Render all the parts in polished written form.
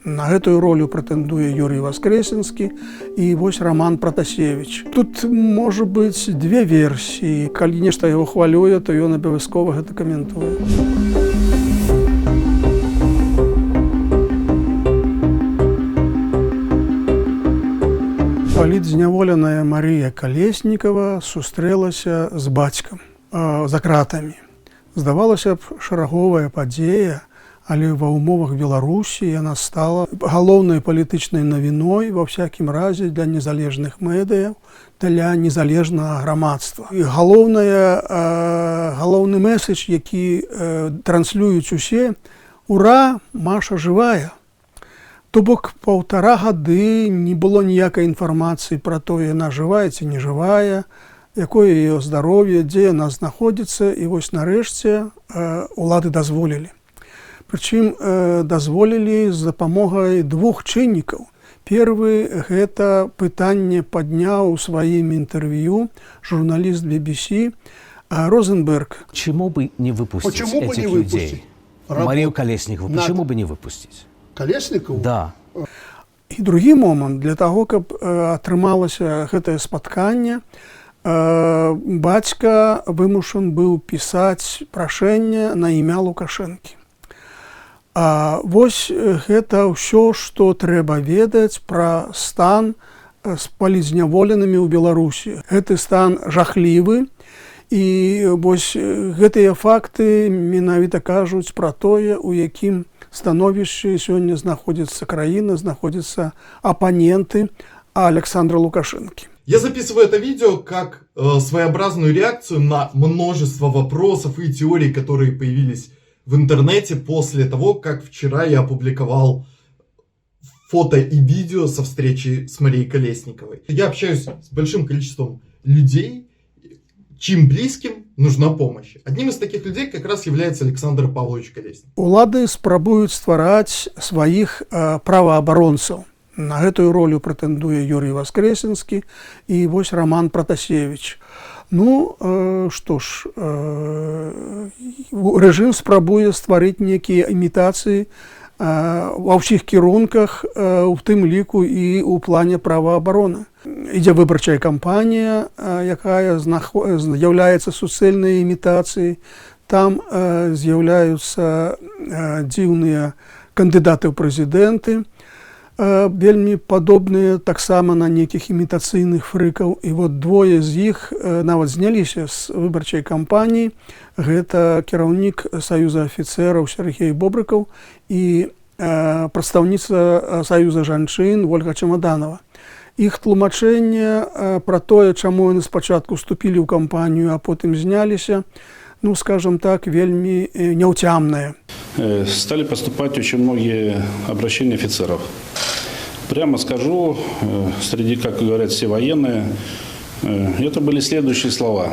На гэтую ролю прэтэндуе Юрий Воскресенскі і вось Роман Протасевич. Тут можа быць две версіі. Калі нешта яго хвалюе, то ён абавязкова гэта каментуе. Палітзняволеная Марія Калеснікава сустрэлася з бацькам за кратамі. Здавалася б, шараговая падзея, але ва ўмовах Беларусі яна стала галоўнай палітычнай навіной ва ўсякім разе для незалежных медыяў, для незалежнага грамадства. І галоўны месседж, які транслююць усе: «Ура, Маша жывая!» То бок 1,5 гады не было ніякай інфармацыі пра тое, яна жывая ці не жывая, якое яе здароўе, дзе яна знаходзіцца, і вось нарэшце улады дазволілі. Прычым дазволілі з дапамогай двух чыннікаў. Первы – гэта пытанне падняў у сваім інтэрв'ю журналіст BBC Розенберг. Почему бы не выпустить этих людей? Марию Колесникову, почему бы не выпустить? Колесникову? Да. І другі момант, для таго, каб атрымалася гэтае спатканне, бацька вымушан быў пісаць прашэнне на імя Лукашэнкі. Вось гэта ўсё, што трэба ведаць пра стан з палітзняволенымі ў Беларусі. Гэты стан жахлівы, і вось гэтыя факты менавіта кажуць пра тое, у якім становішчы сёння знаходзіцца краіна, знаходзяцца апаненты Александра Лукашенко. Я записываю это видео как своеобразную реакцию на множество вопросов и теорий, которые появились в интернете после того, как вчера я опубликовал фото и видео со встречи с Марией Колесниковой. Я общаюсь с большим количеством людей, чьим близким нужна помощь. Одним из таких людей как раз является Александр Павлович Колесников. Улады спрабуюць ствараць сваіх праваабаронцаў. На гэтую ролю прэтэндуе Юрий Воскресенскі і вось Роман Протасевич. Ну, што ж, рэжым спрабуе стварыць нейкія імітацыі ва ўсіх кірунках, у тым ліку і ў плане праваабароны. Ідзе выбарчая кампанія, якая з'яўляецца суцэльнай імітацыяй. Там з'яўляюцца дзіўныя кандыдаты ў прэзідэнты, вельмі падобныя таксама на нейкіх імітацыйных фрыкаў. І вот двое з іх нават зняліся з выбарчай кампаніі. Гэта кіраўнік Саюза афіцэраў Сергей Бобрыкаў і прадстаўніца Саюза жанчын Ольга Чемоданова. Іх тлумачэнне пра тое, чаму яны спачатку вступілі ў кампанію, а потым зняліся, ну, скажем так, вельмі няўцямнае. Стали поступать очень многие обращения офицеров. Прямо скажу, среди, как говорят все военные, это были следующие слова.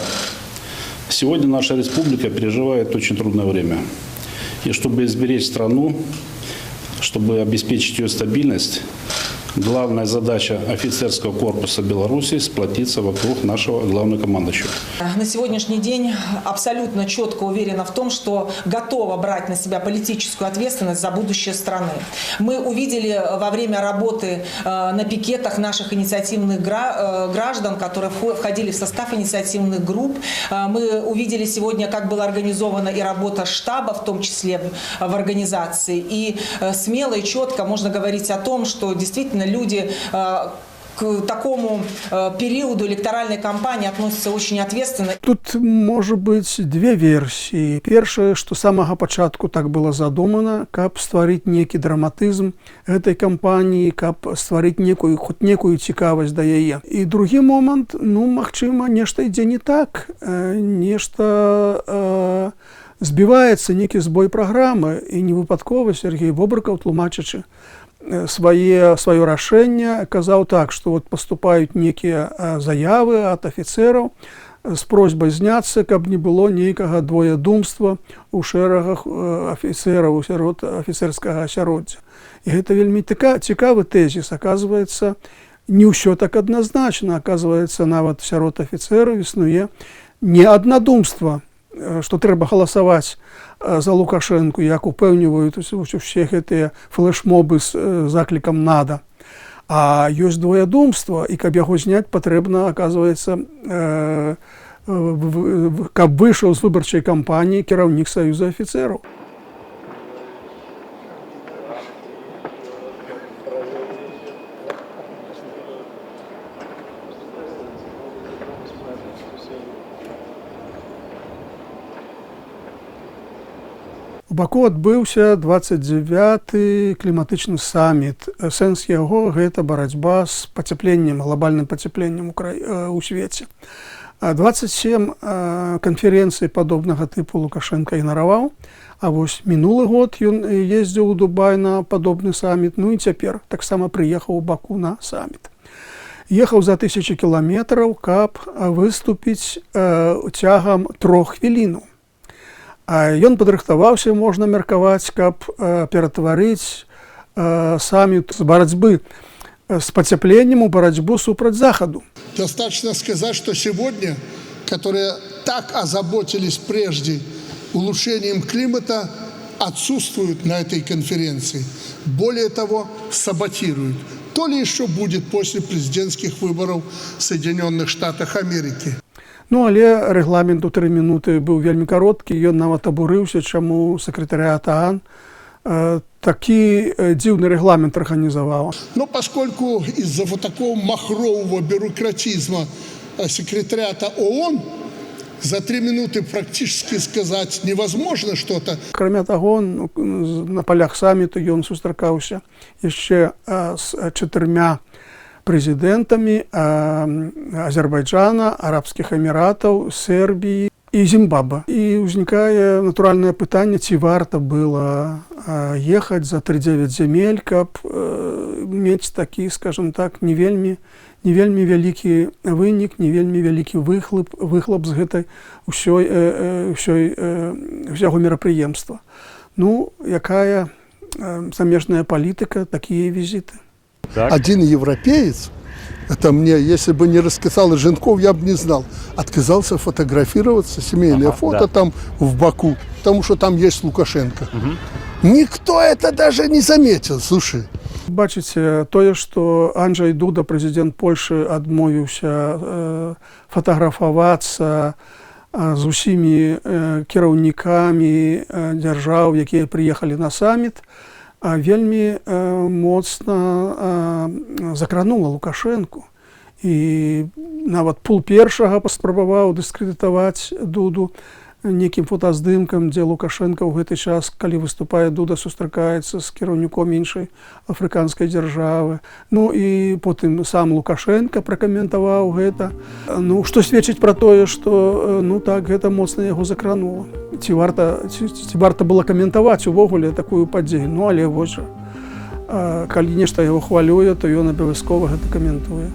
Сегодня наша республика переживает очень трудное время. И чтобы изберечь страну, чтобы обеспечить ее стабильность, главная задача офицерского корпуса Беларуси – сплотиться вокруг нашего главнокомандующего. На сегодняшний день абсолютно четко уверена в том, что готова брать на себя политическую ответственность за будущее страны. Мы увидели во время работы на пикетах наших инициативных граждан, которые входили в состав инициативных групп. Мы увидели сегодня, как была организована и работа штаба, в том числе в организации. И смело и четко можно говорить о том, что действительно люди к такому периоду электоральной кампании относятся очень ответственно. Тут может быть две версии. Першае, што з самага пачатку так было задумана, каб стварыць нейкі драматызм гэтай кампаніі, каб стварыць хоць некую цікавасць да яе. І другі момант, ну, магчыма, нешта ідзе не так, нешта збіваецца, нейкі збой праграмы, і не выпадкова Сергей Бобрыкаў, тлумачачы сваё рашэнне, казаў так, што вот паступаюць нейкія заявы ад афіцэраў з просьбай зняцца, каб не было нейкага двоедумства ў шэрагах афіцэраў сярод афіцэрскага асяроддзя. І гэта вельмі цікавы тэзіс. Аказваецца, не ўсё так адназначна. Аказваецца, нават сярод афіцэраў існуе не аднадумства што трэба галасаваць за Лукашэнку, як упэўніваюць усе гэтыя флэшмобы з заклікам «надо». А ёсць двоядумства, і каб яго зняць, патрэбна, аказваецца, каб выйшаў з выбарчай кампаніі кіраўнік Саюза афіцэраў. У Баку адбыўся 29-й кліматычны саміт. Сэнс яго – гэта барацьба з пацяпленнем, глобальным пацяпленнем у свеце. 27 канферэнцый падобнага тыпу Лукашенко ігнараваў, а вось мінулы год ён ездзіў у Дубай на падобны саміт, ну і цяпер таксама прыехаў у Баку на саміт. Ехаў за 1000 кіламетраў, каб выступіць цягам 3 хвілінаў. Ён падрыхтаваўся, можна меркаваць, каб ператварыць саміт з барацьбы с пацяпленнем у борьбу супраць Заходу. Достаточно сказать, что сегодня, которые так озаботились прежде улучшением климата, отсутствуют на этой конференции. Более того, саботируют. То ли еще будет после президентских выборов в Соединенных Штатах Америки. Ну, але рэгламент у 3 минуты быў вельмі кароткі, ён нават абурыўся, чаму сакратарыят ААН такі дзіўны рэгламент арганізаваў. Но поскольку из-за вот такого махрового бюрократизма секретариата ООН за 3 минуты практически сказать невозможно что-то. Акрамя таго, на полях самміту ён сустракаўся яшчэ з 4 прэзідэнтамі Азербайджана, Арабскіх Эміратаў, Сербіі і Зімбабве. І ўзнікае натуральнае пытанне, ці варта было ехаць за 39 земель, каб мець такі, скажем так, не вельмі вялікі вынік, не вельмі вялікі выхлоп з гэтай ўсяго мерапрыемства. Ну, якая замежная палітыка, такія візіты. Так. Один европеец, это мне, если бы не рассказал Женков, я бы не знал, отказался фотографироваться, семейное фото там в Баку, потому что там есть Лукашенко. Никто это даже не заметил, слушай. Бачыце, тое, што Анджэй Дуда, прэзідэнт Польшы, адмовіўся фатаграфавацца з усімі кіраўнікамі дзяржаў, якія прыехалі на саміт, вельмі моцна закранула Лукашэнку. І нават пул першага паспрабаваў дыскрэдытаваць Дуду некім фотаздымкам, дзе Лукашенко ў гэты час, калі выступае Дуда, сустракаецца з кіраўніком іншай афрыканскай дзяржавы. Ну і потым сам Лукашенко пракаментаваў гэта. Ну, што сведчыць пра тое, што ну так, гэта моцна яго закранула. Ці варта было каментаваць увогуле такую падзею? Ну, але вось жа, калі нешта яго хвалюе, то ён абавязкова гэта каментуе.